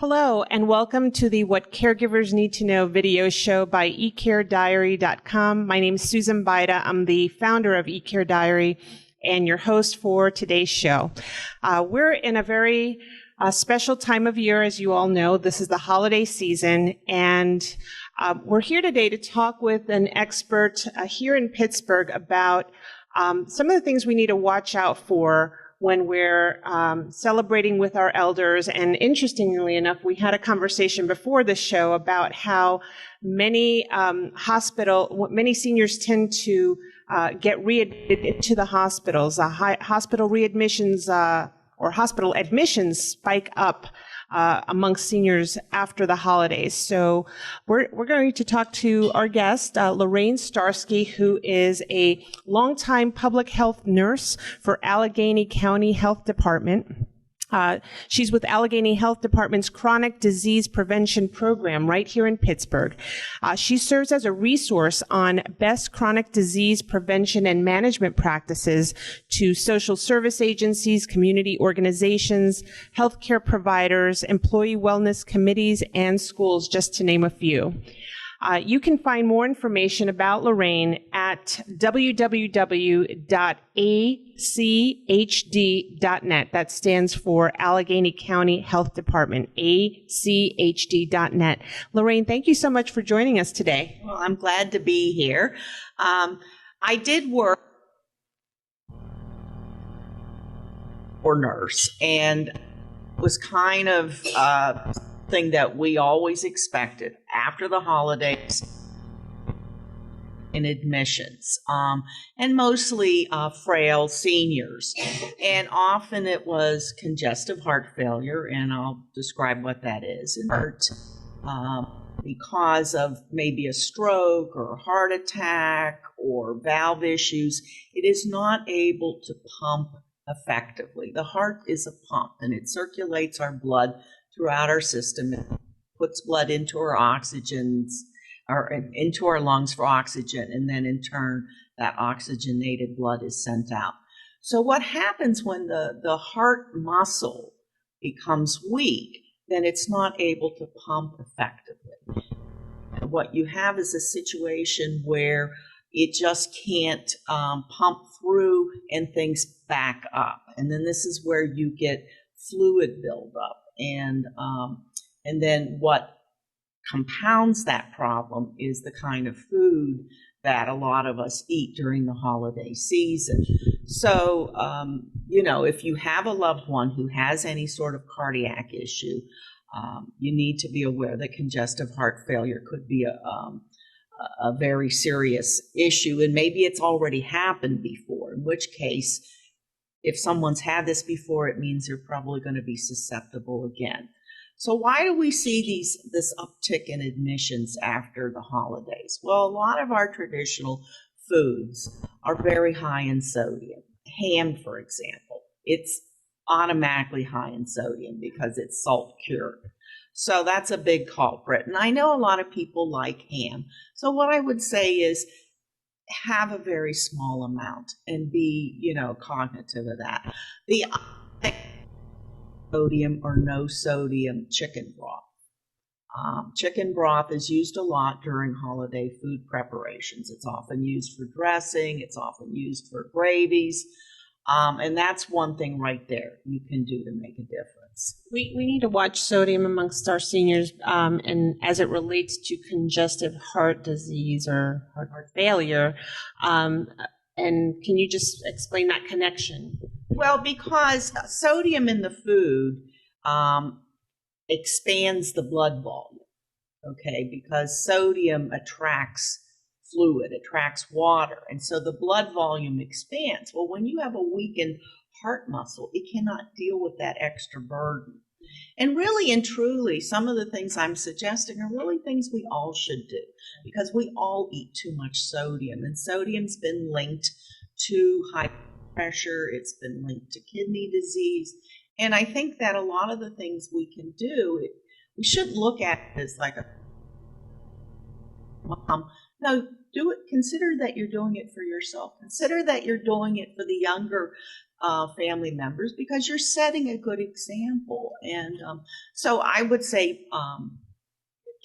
Hello, and welcome to the What Caregivers Need to Know video show by eCareDiary.com. My name is Susan Baida. I'm the founder of eCare Diary and your host for today's show. We're in a very special time of year, as you all know. This is the holiday season, and we're here today to talk with an expert here in Pittsburgh about some of the things we need to watch out for when we're celebrating with our elders. And interestingly enough, we had a conversation before the show about how many many seniors tend to get readmitted to the hospitals. Hospital readmissions or hospital admissions spike up amongst seniors after the holidays. So we're going to talk to our guest, Lorraine Starsky, who is a longtime public health nurse for Allegheny County Health Department. She's with Allegheny Health Department's Chronic Disease Prevention Program right here in Pittsburgh. She serves as a resource on best chronic disease prevention and management practices to social service agencies, community organizations, healthcare providers, employee wellness committees, and schools, just to name a few. You can find more information about Lorraine at www.achd.net. That stands for Allegheny County Health Department, achd.net. Lorraine, thank you so much for joining us today. Well, I'm glad to be here. I did work for nurse, and it was kind of thing that we always expected after the holidays in admissions, and mostly frail seniors. And often it was congestive heart failure, and I'll describe what that is. Because of maybe a stroke or a heart attack or valve issues, it is not able to pump effectively. The heart is a pump, and it circulates our blood throughout our system. It puts blood into our oxygens, or into our lungs for oxygen, and then in turn that oxygenated blood is sent out. So what happens when the heart muscle becomes weak, then it's not able to pump effectively. What you have is a situation where it just can't pump through and things back up. And then this is where you get fluid buildup. And then what compounds that problem is the kind of food that a lot of us eat during the holiday season. So, if you have a loved one who has any sort of cardiac issue, you need to be aware that congestive heart failure could be a very serious issue, and maybe it's already happened before, in which case, if someone's had this before, it means they're probably going to be susceptible again. So why do we see this uptick in admissions after the holidays? Well, a lot of our traditional foods are very high in sodium. Ham, for example, it's automatically high in sodium because it's salt cured. So that's a big culprit. And I know a lot of people like ham. So what I would say is have a very small amount and be, cognitive of that. The sodium or no sodium chicken broth. Chicken broth is used a lot during holiday food preparations. It's often used for dressing. It's often used for gravies. And that's one thing right there you can do to make a difference. We need to watch sodium amongst our seniors, and as it relates to congestive heart disease or heart failure. And can you just explain that connection? Well, because sodium in the food expands the blood volume, okay? Because sodium attracts fluid, attracts water, and so the blood volume expands. Well, when you have a weakened heart muscle, it cannot deal with that extra burden. And really and truly, some of the things I'm suggesting are really things we all should do, because we all eat too much sodium, and sodium's been linked to high pressure, it's been linked to kidney disease, and I think that a lot of the things we can do, we shouldn't look at it as like no, do it. Consider that you're doing it for yourself. Consider that you're doing it for the younger family members, because you're setting a good example. And so I would say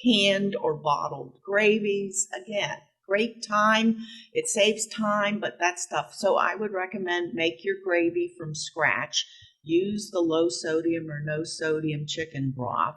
canned or bottled gravies, again, great time. It saves time, but that stuff. So I would recommend make your gravy from scratch. Use the low sodium or no sodium chicken broth,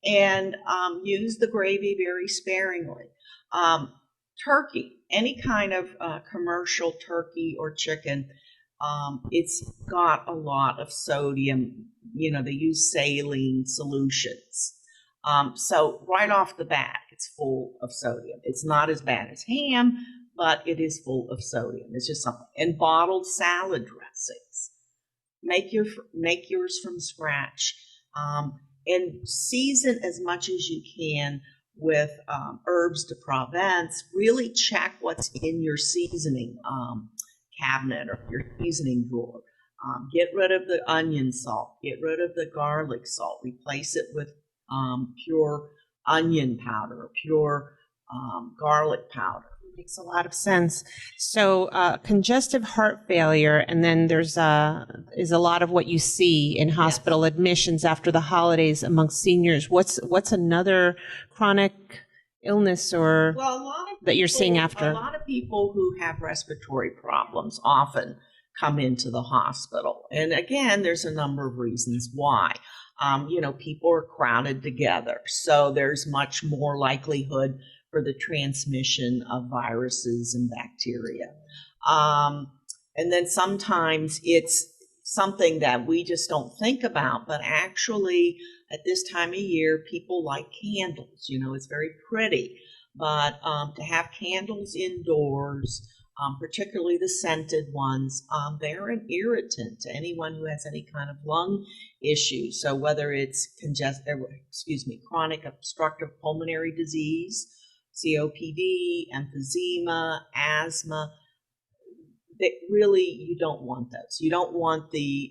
and use the gravy very sparingly. Turkey, any kind of commercial turkey or chicken, it's got a lot of sodium. They use saline solutions. So right off the bat, it's full of sodium. It's not as bad as ham, but it is full of sodium. It's just something. And bottled salad dressings. Make yours from scratch, and season as much as you can with herbs de Provence. Really check what's in your seasoning cabinet or your seasoning drawer. Get rid of the onion salt. Get rid of the garlic salt. Replace it with pure onion powder or pure garlic powder. Makes a lot of sense. So congestive heart failure, and then there's is a lot of what you see in hospital admissions after the holidays amongst seniors. What's another chronic illness or that you're seeing after? A lot of people who have respiratory problems often come into the hospital. And again, there's a number of reasons why. People are crowded together, so there's much more likelihood for the transmission of viruses and bacteria. And then sometimes it's something that we just don't think about, but actually at this time of year, people like candles. It's very pretty, but to have candles indoors, particularly the scented ones, they're an irritant to anyone who has any kind of lung issue. So whether it's chronic obstructive pulmonary disease, COPD, emphysema, asthma, that really you don't want those. You don't want the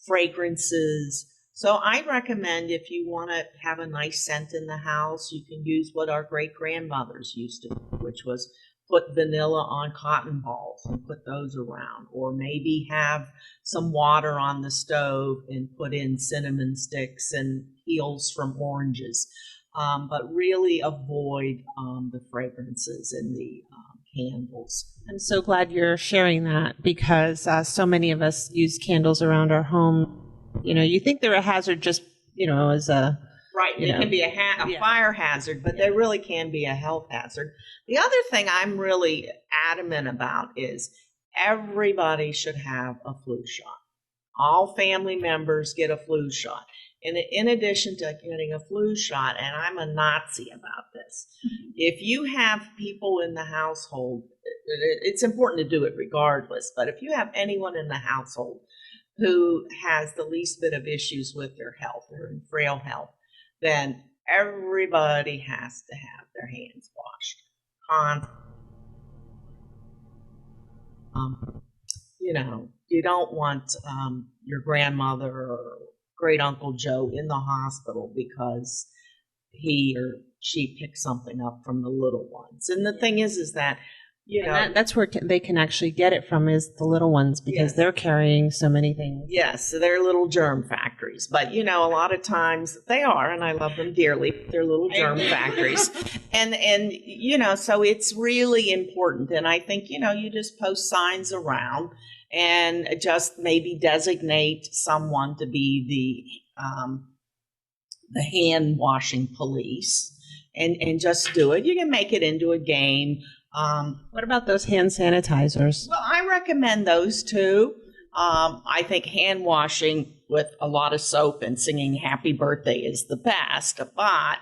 fragrances. So I recommend, if you want to have a nice scent in the house, you can use what our great grandmothers used to do, which was put vanilla on cotton balls and put those around, or maybe have some water on the stove and put in cinnamon sticks and peels from oranges. But really avoid the fragrances and the candles. I'm so glad you're sharing that, because so many of us use candles around our home. You think they're a hazard just, as a... Right, they can be a fire hazard, but they really can be a health hazard. The other thing I'm really adamant about is everybody should have a flu shot. All family members get a flu shot. And in addition to getting a flu shot, and I'm a Nazi about this, if you have people in the household, it's important to do it regardless, but if you have anyone in the household who has the least bit of issues with their health or in frail health, then everybody has to have their hands washed. You don't want your grandmother or great Uncle Joe in the hospital because he or she picked something up from the little ones. And the thing is that, that's where they can actually get it from, is the little ones, because they're carrying so many things. Yes, so they're little germ factories. But, a lot of times they are, and I love them dearly. They're little germ factories. And so it's really important. And I think, you just post signs around and just maybe designate someone to be the hand washing police, and just do it. You can make it into a game. What about those hand sanitizers? Well, I recommend those too. I think hand washing with a lot of soap and singing happy birthday is the best, but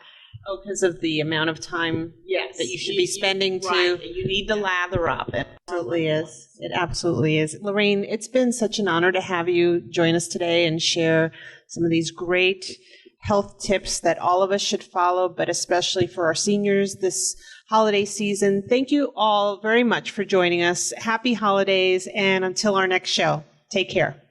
because of the amount of time that you should be spending right. You need to lather up. It absolutely is. It absolutely is. Lorraine, it's been such an honor to have you join us today and share some of these great health tips that all of us should follow, but especially for our seniors this holiday season. Thank you all very much for joining us. Happy holidays, and until our next show, take care.